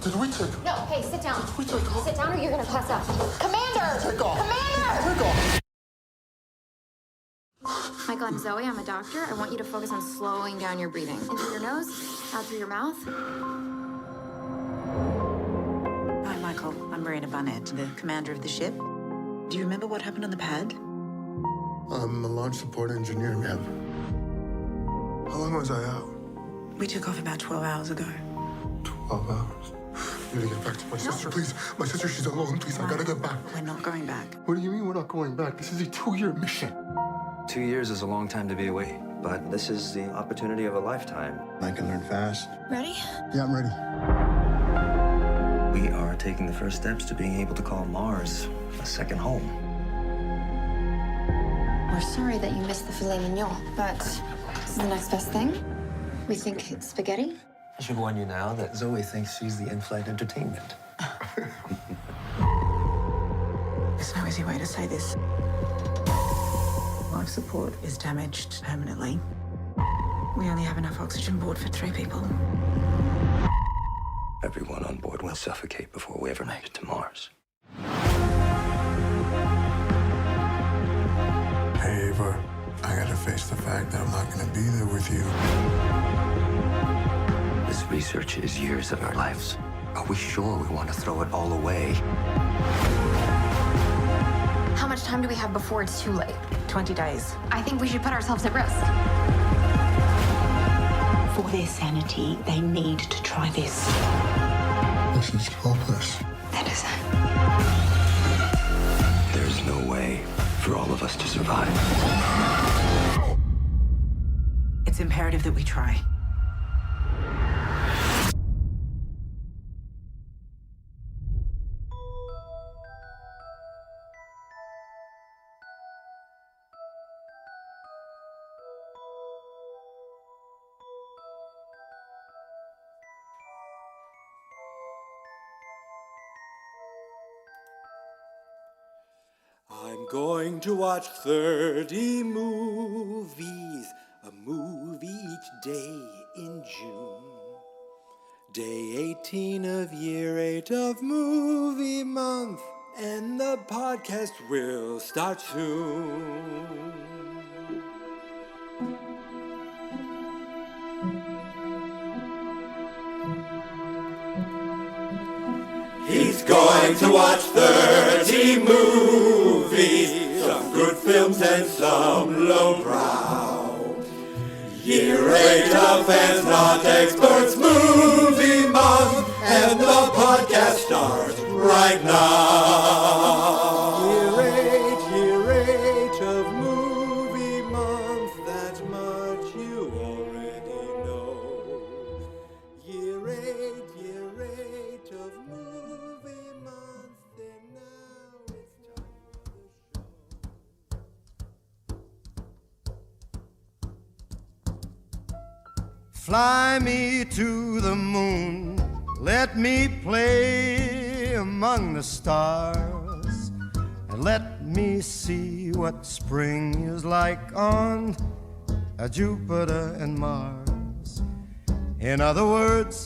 Did we take... No, hey, sit down. Did we take off? Sit down or you're gonna pass out. Commander! Take off. Commander! Take off. Michael, I'm Zoe. I'm a doctor. I want you to focus on slowing down your breathing. In through your nose, out through your mouth. Hi, Michael. I'm Marina Barnett, the commander of the ship. Do you remember what happened on the pad? I'm a launch support engineer, ma'am. How long was I out? We took off about 12 hours ago. 12 hours. I need to get back to my sister, please. My sister, she's alone. Please, I gotta get back. We're not going back. What do you mean we're not going back? This is a 2-year mission. 2 years is a long time to be away, but this is the opportunity of a lifetime. I can learn fast. Ready? Yeah, I'm ready. We are taking the first steps to being able to call Mars a second home. We're sorry that you missed the filet mignon, but this is the next best thing. We think it's spaghetti. I should warn you now that Zoe thinks she's the in-flight entertainment. There's no easy way to say this. Life support is damaged permanently. We only have enough oxygen aboard for 3 people. Everyone on board will suffocate before we ever make it to Mars. Hey, Ava, I gotta face the fact that I'm not gonna be there with you. This research is years of our lives. Are we sure we want to throw it all away? How much time do we have before it's too late? 20 days. I think we should put ourselves at risk. For their sanity, they need to try this. This is hopeless. That is it. There's no way for all of us to survive. It's imperative that we try. I'm going to watch 30 movies, a movie each day in June. Day 18 of year 8 of movie month, and the podcast will start soon. He's going to watch 30 movies, some good films and some lowbrow. Year 8 of fans, not experts, movie month, and the podcast starts right now. Year 8 of movie month, that much you already know. Year 8 of movie month, and now it's time for the show. Fly me to the moon, let me play among the stars, and let me see what spring is like on Jupiter and Mars. In other words,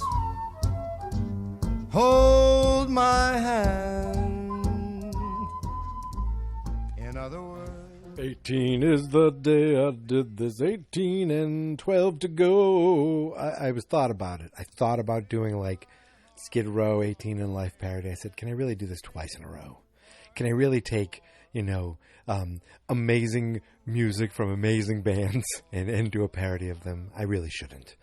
hold my hand. In other words, 18 is the day I did this, 18 and 12 to go. I was thought about it. I thought about doing like Skid Row, 18 in Life parody. I said, can I really do this twice in a row? Can I really take, amazing music from amazing bands and do a parody of them? I really shouldn't.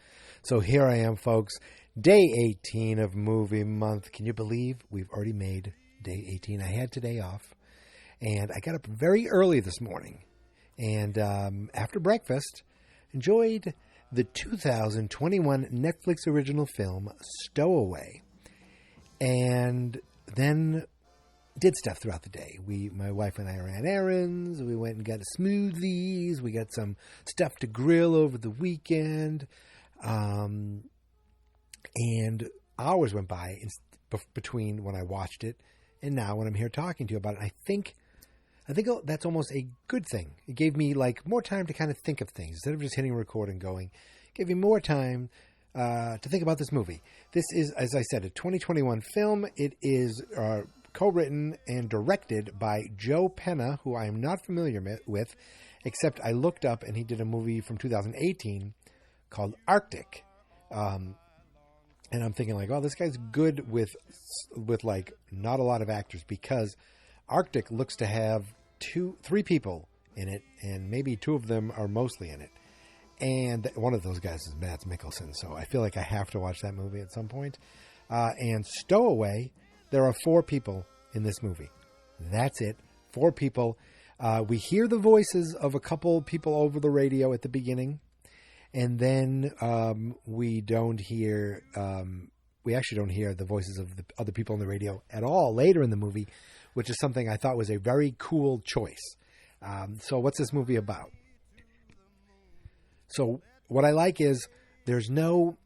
So here I am, folks. Day 18 of movie month. Can you believe we've already made day 18? I had today off. And I got up very early this morning, and after breakfast, enjoyed the 2021 Netflix original film, Stowaway, and then did stuff throughout the day. My wife and I ran errands, we went and got smoothies, we got some stuff to grill over the weekend, and hours went by between when I watched it and now when I'm here talking to you about it. I think that's almost a good thing. It gave me more time to kind of think of things instead of just hitting record and going. It gave me more time to think about this movie. This is, as I said, a 2021 film. It is co-written and directed by Joe Penna, who I am not familiar with, except I looked up and he did a movie from 2018 called Arctic. And I'm thinking like, oh, this guy's good with like not a lot of actors, because Arctic looks to have 3 people in it, and maybe 2 of them are mostly in it. And one of those guys is Mads Mikkelsen, so I feel like I have to watch that movie at some point. And Stowaway, there are 4 people in this movie. That's it. 4 people. We hear the voices of a couple people over the radio at the beginning, and then we actually don't hear the voices of the other people on the radio at all later in the movie, which is something I thought was a very cool choice. So what's this movie about? So what I like is there's no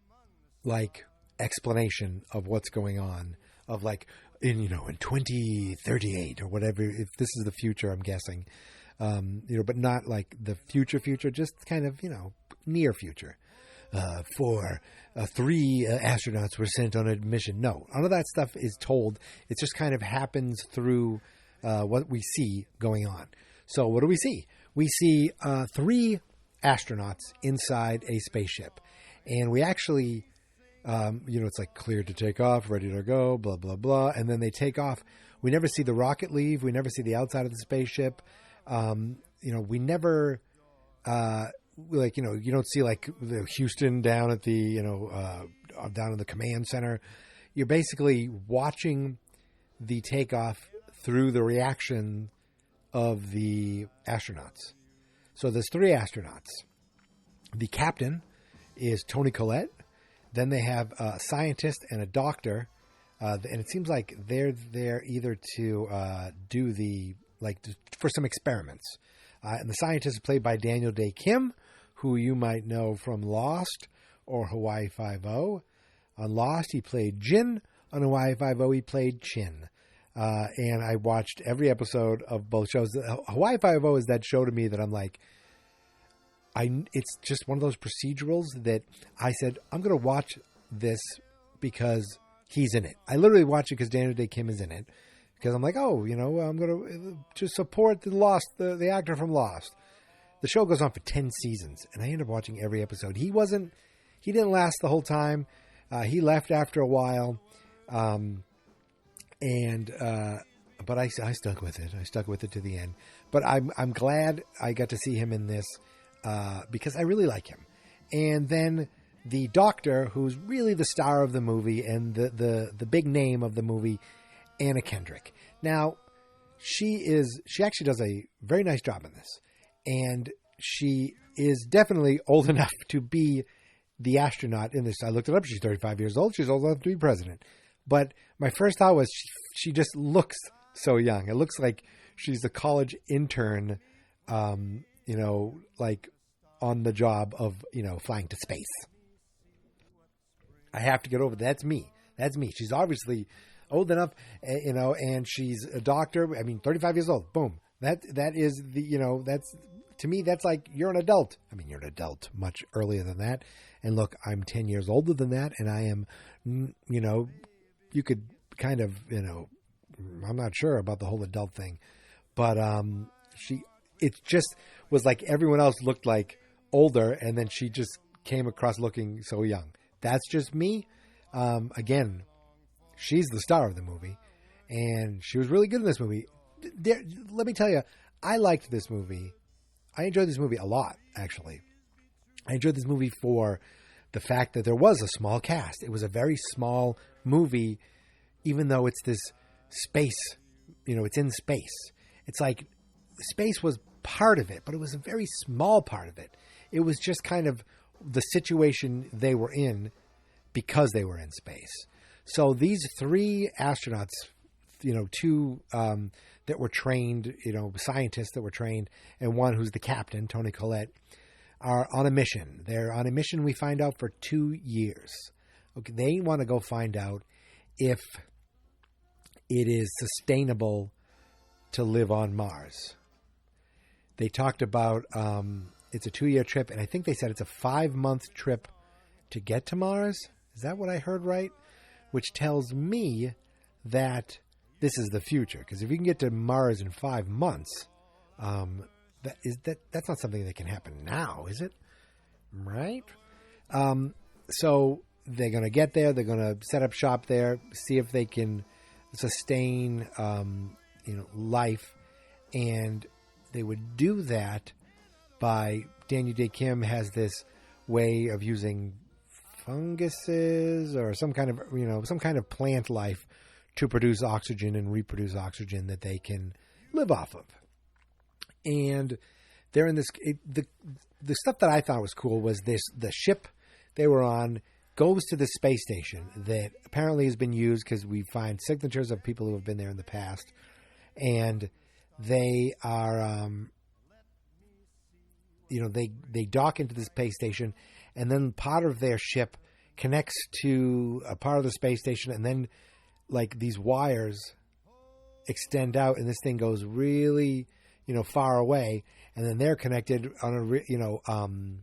like explanation of what's going on, of like in 2038 or whatever, if this is the future, I'm guessing, but not like the future, just kind of, near future. 3 astronauts were sent on a mission. No, none of that stuff is told. It just kind of happens through what we see going on. So what do we see? We see 3 astronauts inside a spaceship. And we actually, it's like cleared to take off, ready to go, blah, blah, blah. And then they take off. We never see the rocket leave. We never see the outside of the spaceship. We never, you don't see like the Houston down at the, down in the command center. You're basically watching the takeoff through the reaction of the astronauts. So there's 3 astronauts. The captain is Toni Collette. Then they have a scientist and a doctor. And it seems like they're there either to do for some experiments. And the scientist is played by Daniel Day Kim, who you might know from Lost or Hawaii Five-0. On Lost, he played Jin. On Hawaii Five-0, he played Chin. And I watched every episode of both shows. Hawaii Five-0 is that show to me that I'm like, it's just one of those procedurals that I said, I'm going to watch this because he's in it. I literally watch it because Daniel Day Kim is in it. Because I'm like, I'm going to just support the actor from Lost. The show goes on for 10 seasons, and I end up watching every episode. He didn't last the whole time. He left after a while. But I stuck with it. I stuck with it to the end. But I'm glad I got to see him in this because I really like him. And then the doctor, who's really the star of the movie and the big name of the movie, Anna Kendrick. Now, she actually does a very nice job in this. And she is definitely old enough to be the astronaut in this. I looked it up. She's 35 years old. She's old enough to be president. But my first thought was she just looks so young. It looks like she's a college intern, like on the job of, flying to space. I have to get over that. That's me. She's obviously old enough, and she's a doctor. 35 years old. Boom. That is that's, to me, that's like, you're an adult. You're an adult much earlier than that. And look, I'm 10 years older than that. And I am, you could kind of, I'm not sure about the whole adult thing, but it just was like everyone else looked like older, and then she just came across looking so young. That's just me. Again, she's the star of the movie, and she was really good in this movie. Let me tell you, I liked this movie. I enjoyed this movie a lot, actually. I enjoyed this movie for the fact that there was a small cast. It was a very small movie, even though it's this space, it's in space. It's like space was part of it, but it was a very small part of it. It was just kind of the situation they were in because they were in space. So these 3 astronauts, 2 that were trained, scientists that were trained, and one who's the captain, Toni Collette, are on a mission. They're on a mission, we find out, for 2 years. Okay, they want to go find out if it is sustainable to live on Mars. They talked about it's a 2-year trip, and I think they said it's a 5-month trip to get to Mars. Is that what I heard right? Which tells me that this is the future. Because if you can get to Mars in 5 months, that's not something that can happen now, is it? Right? So they're going to get there. They're going to set up shop there, see if they can sustain, life. And they would do that by Daniel Day Kim has this way of using funguses or some kind of plant life to produce oxygen and reproduce oxygen that they can live off of. And they're in this. The stuff that I thought was cool was the ship they were on goes to the space station that apparently has been used because we find signatures of people who have been there in the past, and they are. They dock into the space station, and then part of their ship connects to a part of the space station, and then like these wires extend out, and this thing goes really, far away, and then they're connected on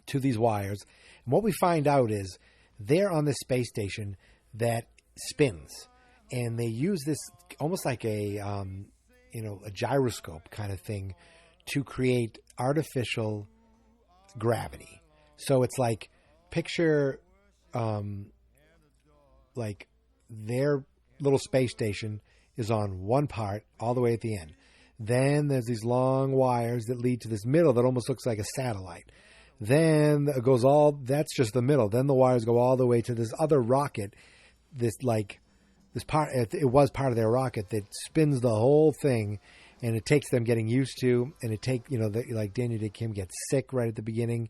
to these wires. And what we find out is they're on this space station that spins, and they use this almost like a gyroscope kind of thing to create artificial gravity. So it's like, picture like their little space station is on one part all the way at the end. Then there's these long wires that lead to this middle that almost looks like a satellite. Then it goes that's just the middle. Then the wires go all the way to this other rocket, this part, it was part of their rocket that spins the whole thing. And it takes them getting used to, and like Daniel Day Kim gets sick right at the beginning.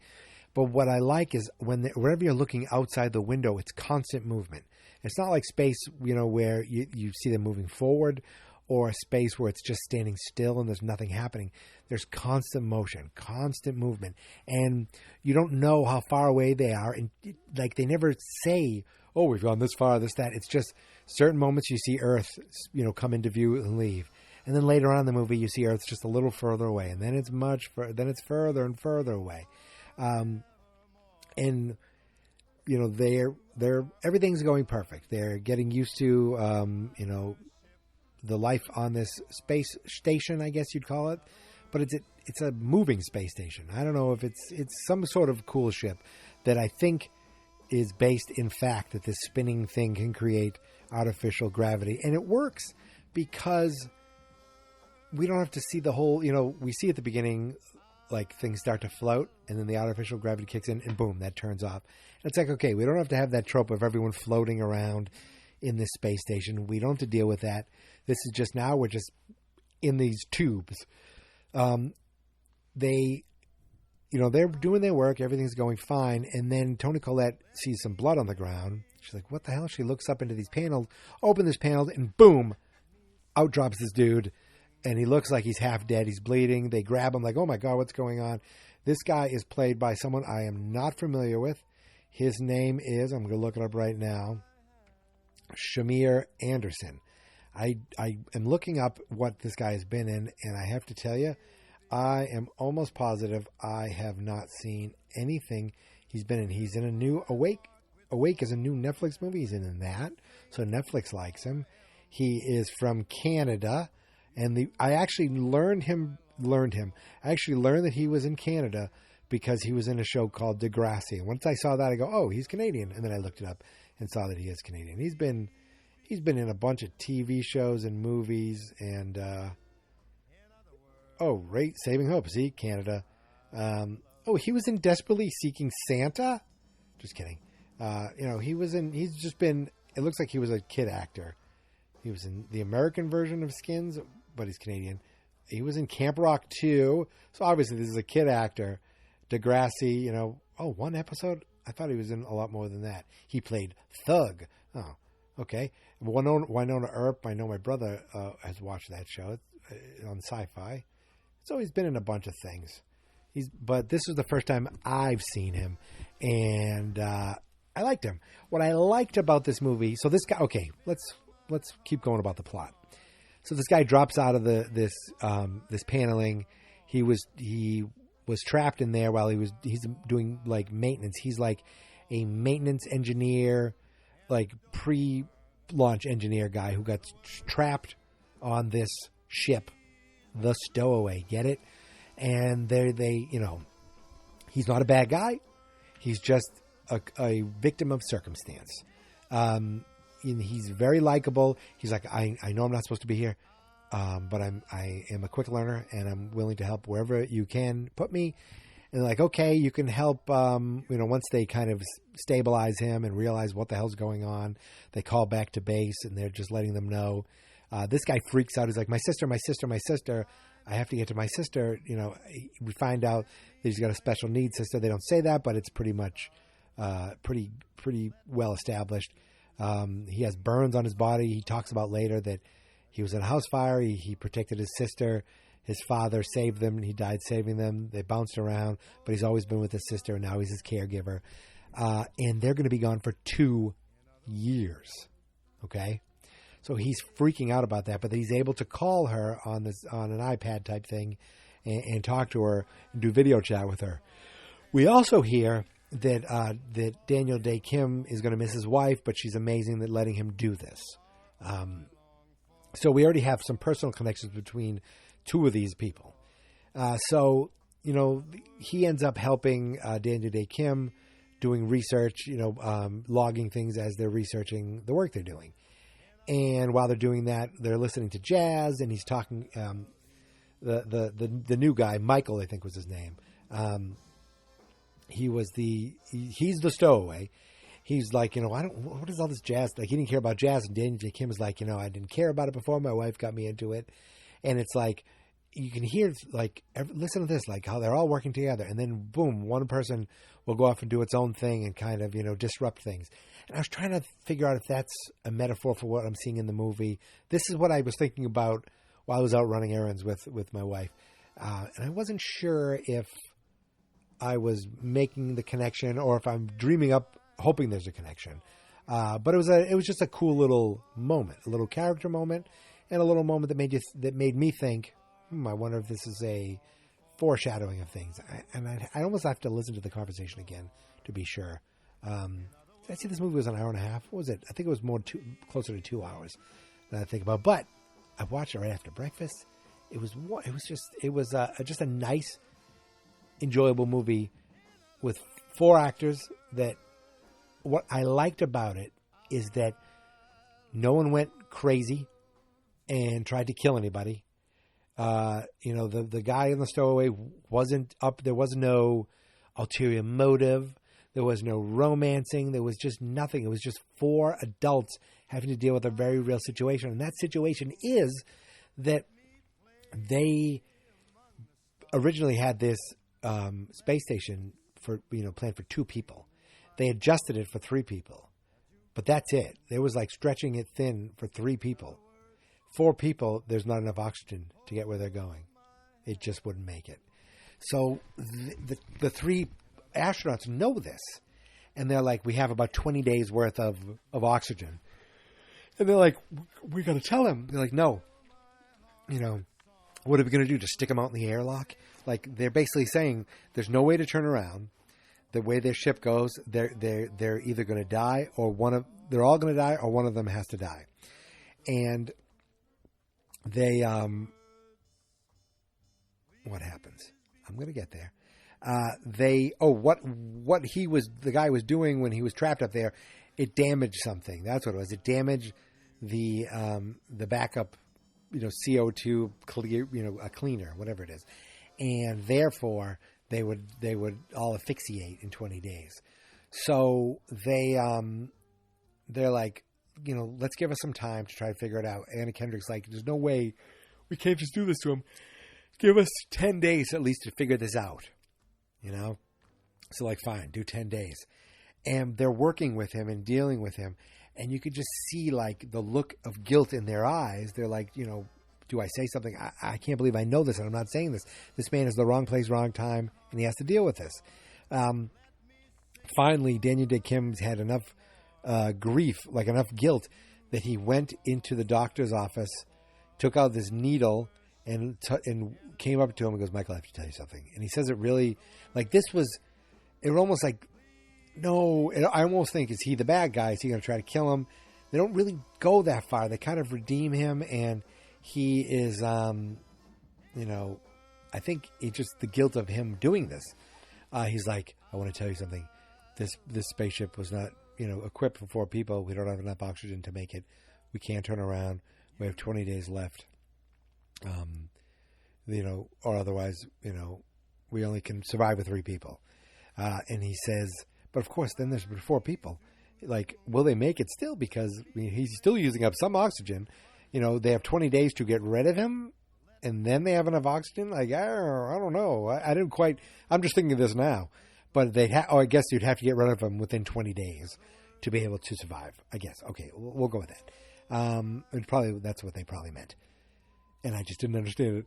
But what I like is wherever you're looking outside the window, it's constant movement. It's not like space, where you see them moving forward, or a space where it's just standing still and there's nothing happening. There's constant motion, constant movement. And you don't know how far away they are. And like they never say, oh, we've gone this far, this, that. It's just certain moments you see Earth, come into view and leave. And then later on in the movie, you see Earth's just a little further away, and then it's then it's further and further away, and they're everything's going perfect. They're getting used to the life on this space station, I guess you'd call it, but it's a moving space station. I don't know if it's some sort of cool ship that I think is based in fact that this spinning thing can create artificial gravity, and it works because we don't have to see the whole, we see at the beginning, like things start to float and then the artificial gravity kicks in and boom, that turns off. And it's like, okay, we don't have to have that trope of everyone floating around in this space station. We don't have to deal with that. This is just now we're just in these tubes. They're doing their work. Everything's going fine. And then Toni Collette sees some blood on the ground. She's like, what the hell? She looks up into these panels, open this panel, and boom, out drops this dude. And he looks like he's half dead. He's bleeding. They grab him like, oh my God, what's going on? This guy is played by someone I am not familiar with. His name is, I'm going to look it up right now, Shamir Anderson. I am looking up what this guy has been in, and I have to tell you, I am almost positive I have not seen anything he's been in. He's in a new Awake. Awake is a new Netflix movie. He's in that, so Netflix likes him. He is from Canada. And I actually learned I actually learned that he was in Canada because he was in a show called Degrassi. And once I saw that, I go, oh, he's Canadian. And then I looked it up and saw that he is Canadian. He's been in a bunch of TV shows and movies and, Saving Hope. See, Canada. He was in Desperately Seeking Santa. Just kidding. He's just been, it looks like he was a kid actor. He was in the American version of Skins, but he's Canadian. He was in Camp Rock 2. So obviously this is a kid actor. Degrassi, one episode? I thought he was in a lot more than that. He played Thug. Oh, okay. Winona Earp, I know my brother has watched that show on Sci-Fi. So he's been in a bunch of things. But this is the first time I've seen him. And I liked him. What I liked about this movie, so this guy, okay, let's keep going about the plot. So this guy drops out of this paneling. He was trapped in there while he's doing like maintenance. He's like a maintenance engineer, like pre-launch engineer guy who got trapped on this ship, the Stowaway. Get it? And they he's not a bad guy. He's just a victim of circumstance. And he's very likable. He's like, I know I'm not supposed to be here, but I am a quick learner and I'm willing to help wherever you can put me. And they're like, okay, you can help. Once they kind of stabilize him and realize what the hell's going on, they call back to base and they're just letting them know. This guy freaks out. He's like, my sister, my sister, my sister. I have to get to my sister. We find out that he's got a special needs sister. They don't say that, but it's pretty much pretty well established. He has burns on his body. He talks about later that he was in a house fire. He protected his sister. His father saved them, and he died saving them. They bounced around, but he's always been with his sister, and now he's his caregiver. And they're going to be gone for 2 years. Okay? So he's freaking out about that, but he's able to call her on an iPad type thing and talk to her and do video chat with her. We also hear that Daniel Day Kim is going to miss his wife, but she's amazing at letting him do this. So we already have some personal connections between two of these people. He ends up helping Daniel Day Kim doing research, logging things as they're researching the work they're doing. And while they're doing that, they're listening to jazz, and he's talking. The new guy, Michael, I think was his name. He's the Stowaway. He's like, what is all this jazz? Like, he didn't care about jazz. And Daniel J. Kim is like, I didn't care about it before. My wife got me into it. And it's like, you can hear, like, listen to this, like how they're all working together. And then, boom, one person will go off and do its own thing and kind of, disrupt things. And I was trying to figure out if that's a metaphor for what I'm seeing in the movie. This is what I was thinking about while I was out running errands with my wife. And I wasn't sure if I was making the connection or if I'm dreaming up, hoping there's a connection. But it was just a cool little moment, a little character moment, and a little moment that made me think, I wonder if this is a foreshadowing of things. I almost have to listen to the conversation again to be sure. Did I see this movie was an hour and a half? What was it? I think it was closer to 2 hours than I think about. But I watched it right after breakfast. It was just a nice, enjoyable movie with 4 actors. That what I liked about it is that no one went crazy and tried to kill anybody. The guy in the Stowaway wasn't up. There was no ulterior motive. There was no romancing. There was just nothing. It was just 4 adults having to deal with a very real situation. And that situation is that they originally had this space station planned for 2 people. They adjusted it for 3 people. But that's it. They was like stretching it thin for 3 people. 4 people, there's not enough oxygen to get where they're going. It just wouldn't make it. So the 3 astronauts know this. And they're like, we have about 20 days worth of oxygen. And they're like, we got to tell him. They're like, no. What are we going to do? Just stick them out in the airlock? Like, they're basically saying there's no way to turn around. The way their ship goes, they're either going to die they're all going to die or one of them has to die. And they, what happens? I'm going to get there. What the guy was doing when he was trapped up there, it damaged something. That's what it was. It damaged the backup, CO2 clear, a cleaner, whatever it is. And therefore they would all asphyxiate in 20 days. So they're like, let's give us some time to try to figure it out. Anna Kendrick's like, there's no way we can't just do this to him. Give us 10 days at least to figure this out. So like, fine, do 10 days. And they're working with him and dealing with him. And you could just see like the look of guilt in their eyes. They're like, do I say something? I can't believe I know this and I'm not saying this. This man is the wrong place, wrong time, and he has to deal with this. Finally, Daniel Day Kim's had enough grief, enough guilt, that he went into the doctor's office, took out this needle, and came up to him and goes, Michael, I have to tell you something. And he says it really, like this was, it was almost like, no, I almost think, is he the bad guy? Is he going to try to kill him? They don't really go that far. They kind of redeem him, and he is, you know, I think it's just the guilt of him doing this. He's like, I want to tell you something. This spaceship was not, you know, equipped for 4 people. We don't have enough oxygen to make it. We can't turn around. We have 20 days left. You know, or otherwise, you know, we only can survive with 3 people. And he says, but of course, then there's 4 people. Like, will they make it still? Because he's still using up some oxygen. You know, they have 20 days to get rid of him, and then they have enough oxygen. Like, I don't know. I didn't quite. I'm just thinking of this now. But I guess you'd have to get rid of him within 20 days to be able to survive. I guess. Okay, we'll go with that. That's what they probably meant. And I just didn't understand it.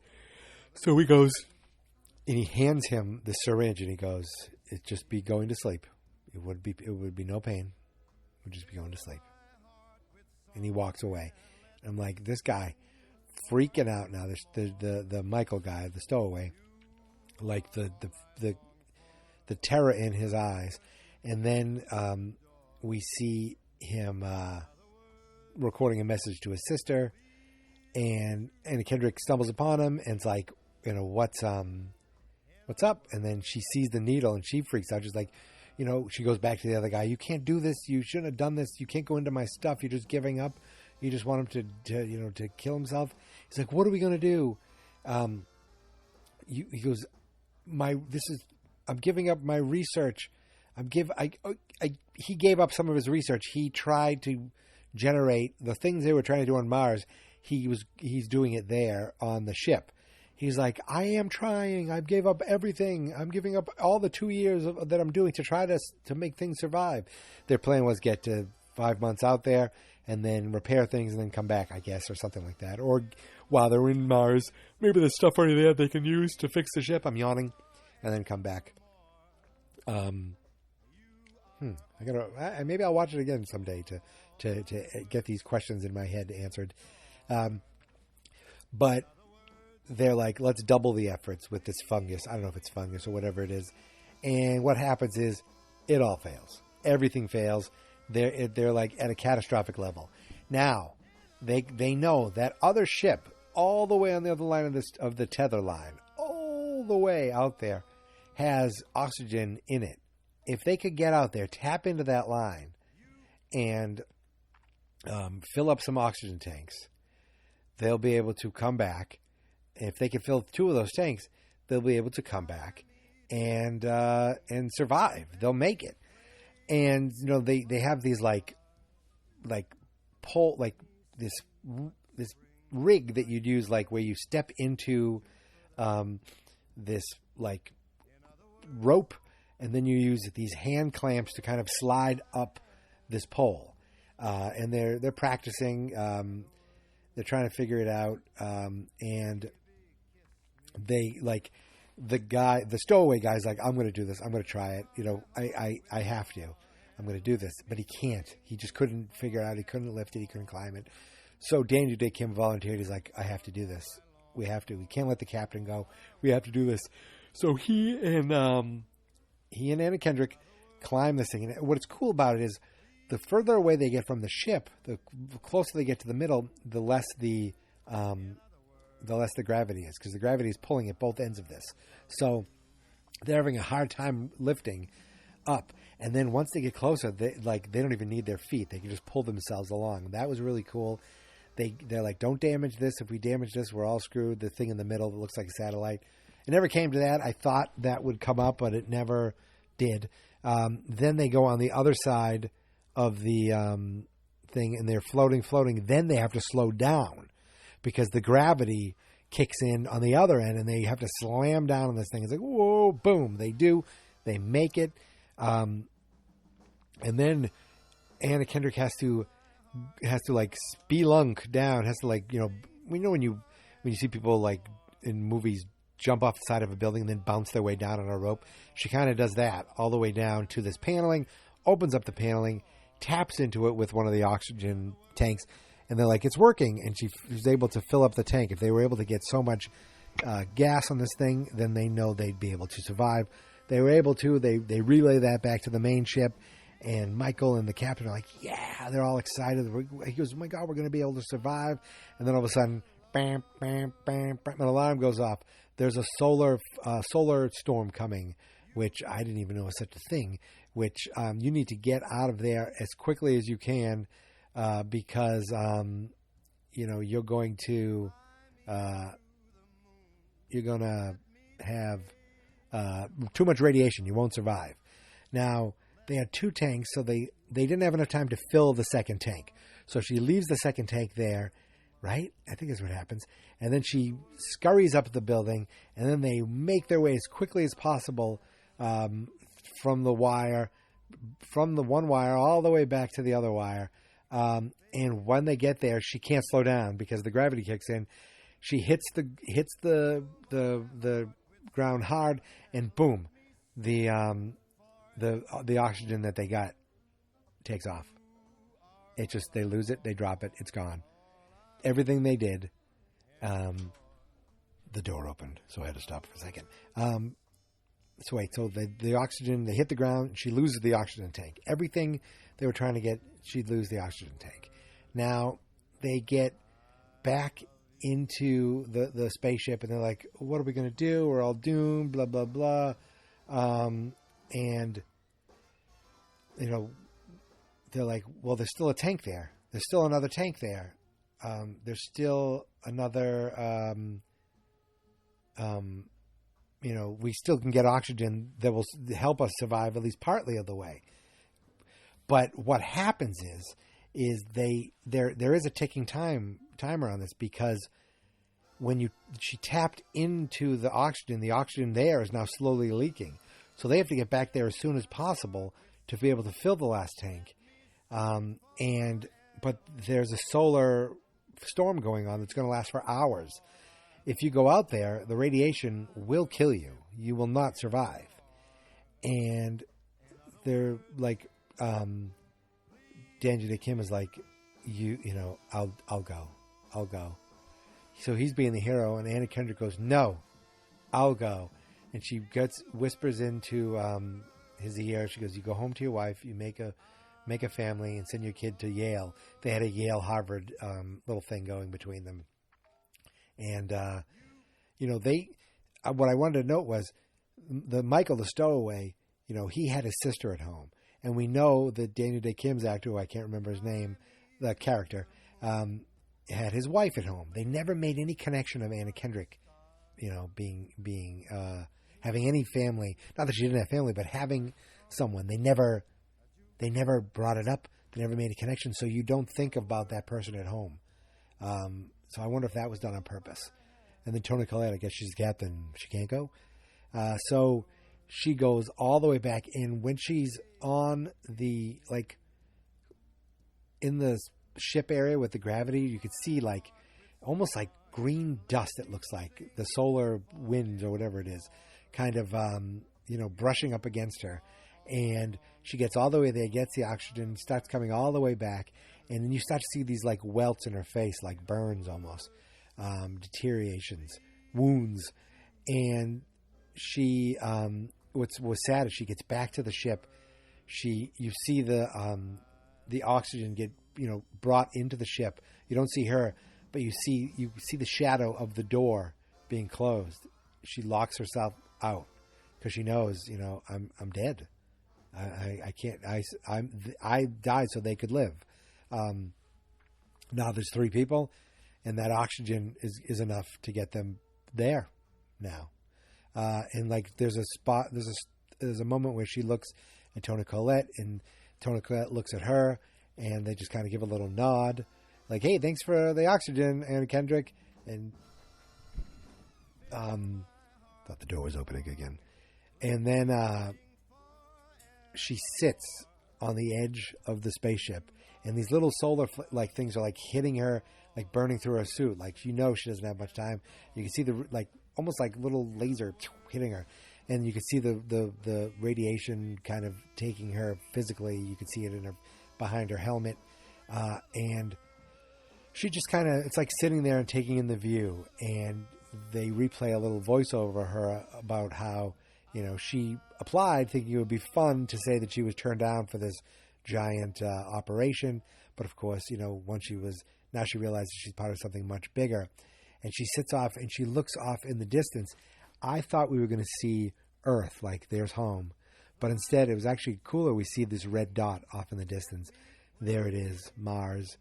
So he goes, and he hands him the syringe, and he goes, "It'd just be going to sleep. It would be no pain. It would just be going to sleep." And he walks away. And I'm like, this guy freaking out now. The Michael guy, the Stowaway, like the terror in his eyes. And then we see him recording a message to his sister, and Kendrick stumbles upon him and it's like, you know, what's up? And then she sees the needle and she freaks out. She's like, you know, she goes back to the other guy. You can't do this. You shouldn't have done this. You can't go into my stuff. You're just giving up. You just want him to kill himself. He's like, what are we going to do? He goes, I'm giving up my research. He gave up some of his research. He tried to generate the things they were trying to do on Mars. He's doing it there on the ship. He's like, I am trying. I gave up everything. I'm giving up all the 2 years that I'm doing to try to make things survive. Their plan was get to 5 months out there and then repair things and then come back, I guess, or something like that. Or while they're in Mars, maybe there's stuff already there they can use to fix the ship. I'm yawning. And then come back. Maybe I'll watch it again someday to get these questions in my head answered. But they're like, let's double the efforts with this fungus. I don't know if it's fungus or whatever it is. And what happens is it all fails. Everything fails. They're like at a catastrophic level. Now, they know that other ship all the way on the other line of the tether line, all the way out there, has oxygen in it. If they could get out there, tap into that line, and fill up some oxygen tanks, they'll be able to come back. If they can fill 2 of those tanks, they'll be able to come back and survive. They'll make it. And you know they have these like this rig that you'd use, like where you step into this like rope, and then you use these hand clamps to kind of slide up this pole. And they're practicing. They're trying to figure it out. And they like the Stowaway guy's like, I'm going to do this. I'm going to try it. You know, I have to. I'm going to do this. But he can't. He just couldn't figure it out. He couldn't lift it. He couldn't climb it. So Daniel Day Kim volunteered. He's like, I have to do this. We have to. We can't let the captain go. We have to do this. So he and Anna Kendrick climb this thing. And what's cool about it is the further away they get from the ship, the closer they get to the middle, the less the gravity is, because the gravity is pulling at both ends of this. So they're having a hard time lifting up. And then once they get closer, they don't even need their feet. They can just pull themselves along. That was really cool. They're like, don't damage this. If we damage this, we're all screwed. The thing in the middle that looks like a satellite. It never came to that. I thought that would come up, but it never did. Then they go on the other side of the thing, and they're floating. Then they have to slow down because the gravity kicks in on the other end, and they have to slam down on this thing. It's like, whoa, boom. They do. They make it. And then Anna Kendrick has to like spelunk down, has to like, you know when you see people like in movies jump off the side of a building and then bounce their way down on a rope. She kind of does that all the way down to this paneling, opens up the paneling, taps into it with one of the oxygen tanks, And they're like, it's working. And she was able to fill up the tank. If they were able to get so much gas on this thing, then they know they'd be able to survive. They were able to. They relay that back to the main ship. And Michael and the captain are like, yeah, they're all excited. He goes, oh my God, we're going to be able to survive. And then all of a sudden, bam, bam, bam, bam, an alarm goes off. There's a solar storm coming, which I didn't even know was such a thing, which you need to get out of there as quickly as you can because, you're going to have too much radiation. You won't survive. Now, they had 2 tanks, so they didn't have enough time to fill the second tank. So she leaves the second tank there, right? I think that's what happens. And then she scurries up the building, and then they make their way as quickly as possible from the one wire all the way back to the other wire. And when they get there, she can't slow down because the gravity kicks in. She hits the ground hard, and boom, the oxygen that they got takes off. It just, they lose it, they drop it, it's gone. Everything they did, the door opened, so I had to stop for a second. So the oxygen, they hit the ground, she loses the oxygen tank. Everything they were trying to get, she'd lose the oxygen tank. Now, they get back into the spaceship, and they're like, what are we going to do? We're all doomed, blah, blah, blah. And, they're like, well, there's still a tank there. There's still another tank there. There's still another, we still can get oxygen that will help us survive at least partly of the way. But what happens is there is a ticking timer on this, because when she tapped into the oxygen there is now slowly leaking. So they have to get back there as soon as possible to be able to fill the last tank. But there's a solar storm going on that's going to last for hours. If you go out there, the radiation will kill you. You will not survive. And they're like, Daniel Day Kim is like, I'll go. So he's being the hero, and Anna Kendrick goes, no, I'll go. And she whispers into his ear. She goes, you go home to your wife, you make a family, and send your kid to Yale. They had a Yale-Harvard little thing going between them. And, what I wanted to note was Michael, the stowaway, he had his sister at home. And we know that Daniel Day Kim's actor, who I can't remember his name, the character, had his wife at home. They never made any connection of Anna Kendrick, being having any family. Not that she didn't have family, but having someone. They never brought it up. They never made a connection. So you don't think about that person at home. So I wonder if that was done on purpose. And then Toni Collette, I guess she's the captain. She can't go. So she goes all the way back in. When she's on in the ship area with the gravity, you could see almost like green dust, it looks like. The solar winds or whatever it is, kind of, brushing up against her. And she gets all the way there, gets the oxygen, starts coming all the way back. And then you start to see these welts in her face, like burns almost, deteriorations, wounds. And she, what's sad is she gets back to the ship. You see the oxygen get, brought into the ship. You don't see her, but you see the shadow of the door being closed. She locks herself out because she knows, I'm dead. I can't. I died so they could live. Now there's 3 people, and that oxygen is enough to get them there now. And there's a spot. There's a moment where she looks at Toni Collette, and Toni Collette looks at her, and they just kind of give a little nod, like, "Hey, thanks for the oxygen, Anna Kendrick." And thought the door was opening again, and then she sits on the edge of the spaceship, and these little solar things are hitting her, burning through her suit. She doesn't have much time. You can see the almost like little laser hitting her, and you can see the radiation kind of taking her physically. You can see it behind her helmet, and she just kind of, it's like sitting there and taking in the view, and they replay a little voiceover of her about how, she applied thinking it would be fun to say that she was turned down for this giant operation. But of course, once now she realizes she's part of something much bigger. And she sits off and she looks off in the distance. I thought we were going to see Earth, like there's home. But instead, it was actually cooler. We see this red dot off in the distance. There it is, Mars.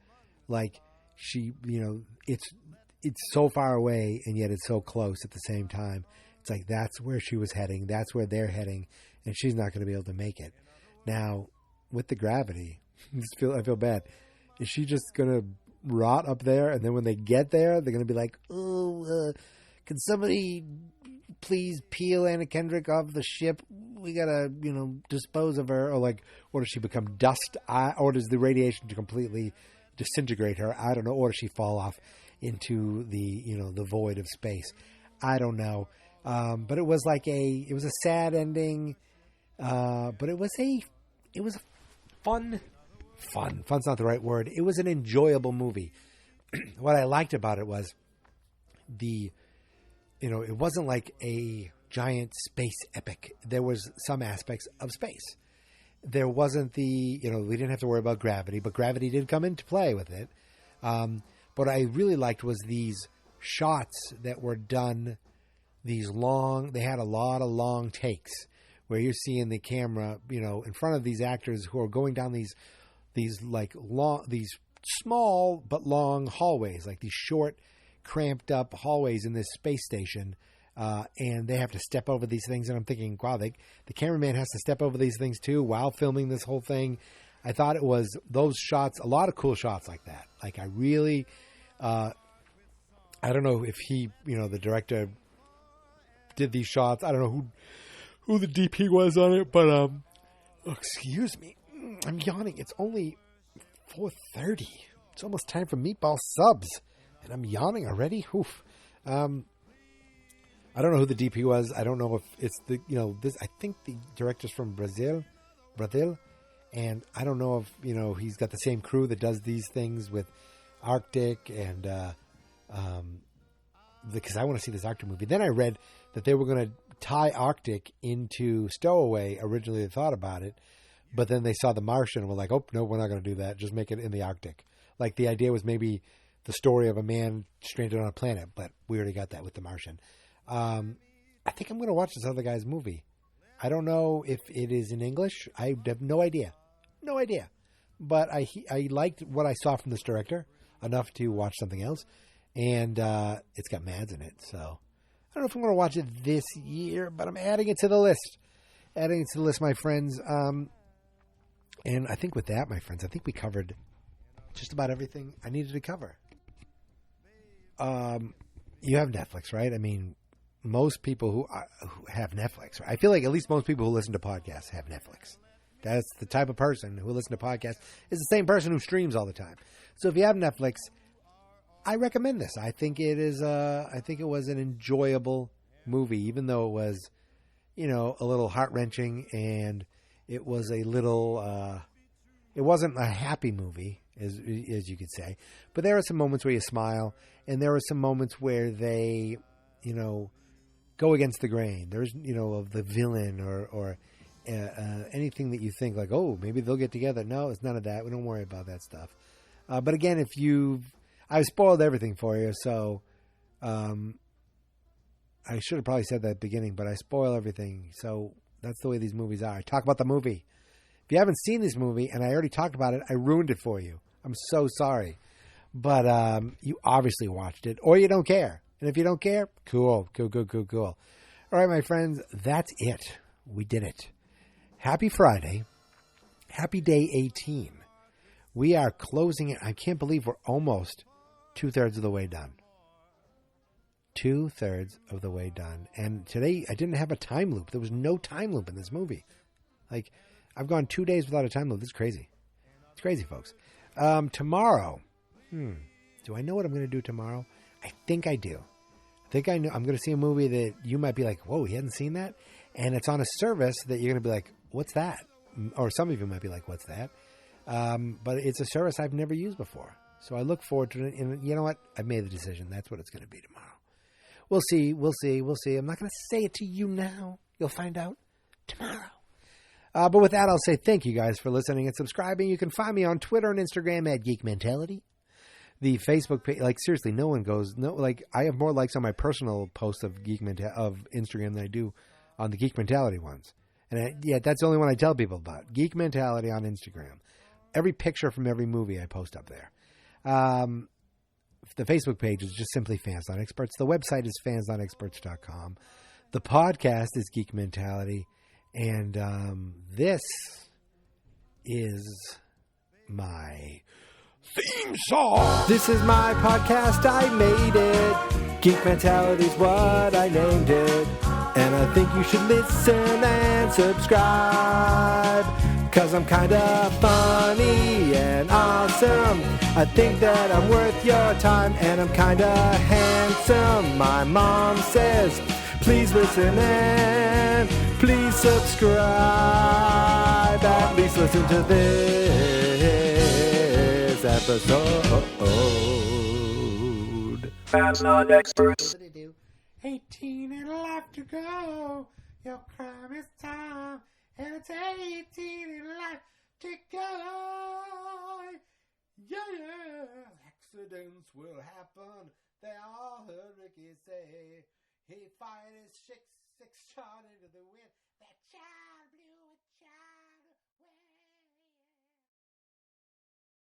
Like it's so far away and yet it's so close at the same time. It's like that's where she was heading. That's where they're heading. And she's not going to be able to make it. Now, with the gravity, I feel bad. Is she just going to rot up there? And then when they get there, they're going to be like, can somebody please peel Anna Kendrick off the ship? We got to, dispose of her. Or does she become dust? Or does the radiation completely disintegrate her? I don't know. Or does she fall off into the void of space? I don't know. But it was it was a sad ending. But it was a fun's not the right word. It was an enjoyable movie. What I liked about it was it wasn't like a giant space epic. There was some aspects of space. There wasn't we didn't have to worry about gravity, but gravity did come into play with it. What I really liked was these shots that were done, they had a lot of long takes where you're seeing the camera, in front of these actors who are going down these small but long hallways, like these short, cramped up hallways in this space station, and they have to step over these things. And I'm thinking, wow, the cameraman has to step over these things too while filming this whole thing. I thought it was those shots, a lot of cool shots like that. Like I really, I don't know if the director did these shots. I don't know who the DP was on it, but excuse me, I'm yawning. It's only 4:30. It's almost time for meatball subs, and I'm yawning already. Oof. I don't know who the DP was. I don't know if it's this. I think the director's from Brazil, and I don't know if he's got the same crew that does these things with Arctic and because I want to see this Arctic movie. Then I read that they were going to tie Arctic into Stowaway. Originally, they thought about it, but then they saw The Martian and were like, "Oh no, we're not going to do that. Just make it in the Arctic." Like the idea was maybe the story of a man stranded on a planet, but we already got that with The Martian. I think I'm going to watch this other guy's movie. I don't know if it is in English. I have no idea. But I liked what I saw from this director enough to watch something else, and it's got Mads in it. So I don't know if I'm going to watch it this year, but I'm adding it to the list. My friends. And I think with that, my friends, I think we covered just about everything I needed to cover. You have Netflix, right? I mean, most people who have Netflix, I feel like at least most people who listen to podcasts have Netflix. That's the type of person who listens to podcasts is the same person who streams all the time. So if you have Netflix, I recommend this. I think it is. I think it was an enjoyable movie, even though it was, a little heart wrenching, and it was a little. It wasn't a happy movie, as you could say, but there are some moments where you smile, and there are some moments where they, go against the grain. There's, of the villain or anything that you think like, oh, maybe they'll get together. No, it's none of that. We don't worry about that stuff. But again, I've spoiled everything for you, so I should have probably said that at the beginning, but I spoil everything. So that's the way these movies are. I talk about the movie. If you haven't seen this movie, and I already talked about it, I ruined it for you. I'm so sorry. But you obviously watched it, or you don't care. And if you don't care, cool. All right, my friends, that's it. We did it. Happy Friday. Happy day 18. We are closing it. I can't believe we're almost 2/3 of the way done. 2/3 of the way done. And today I didn't have a time loop. There was no time loop in this movie. Like, I've gone 2 days without a time loop. This is crazy. It's crazy, folks. Tomorrow. Do I know what I'm going to do tomorrow? I think I do. I think I know. I'm going to see a movie that you might be like, whoa, he hadn't seen that? And it's on a service that you're going to be like, what's that? Or some of you might be like, what's that? But it's a service I've never used before. So I look forward to it. And you know what? I've made the decision. That's what it's going to be tomorrow. We'll see. I'm not going to say it to you now. You'll find out tomorrow. But with that, I'll say thank you guys for listening and subscribing. You can find me on Twitter and Instagram at Geek Mentality. The Facebook page, like seriously, no one goes. No, like I have more likes on my personal posts of of Instagram than I do on the Geek Mentality ones. And that's the only one I tell people about. Geek Mentality on Instagram. Every picture from every movie I post up there. The Facebook page is just simply Fans Not Experts. The website is fansnotexperts.com. The podcast is Geek Mentality. And this is my theme song. This is my podcast. I made it. Geek Mentality's what I named it. And I think you should listen and subscribe. 'Cause I'm kinda funny and awesome. I think that I'm worth your time. And I'm kinda handsome. My mom says, please listen and please subscribe. At least listen to this episode. Fans Not Experts. 18 and a life to go. Your crime is time. And it's 18 and a life to go. Yeah. Accidents will happen. They all heard Ricky say. He fired his six shot into the wind. That child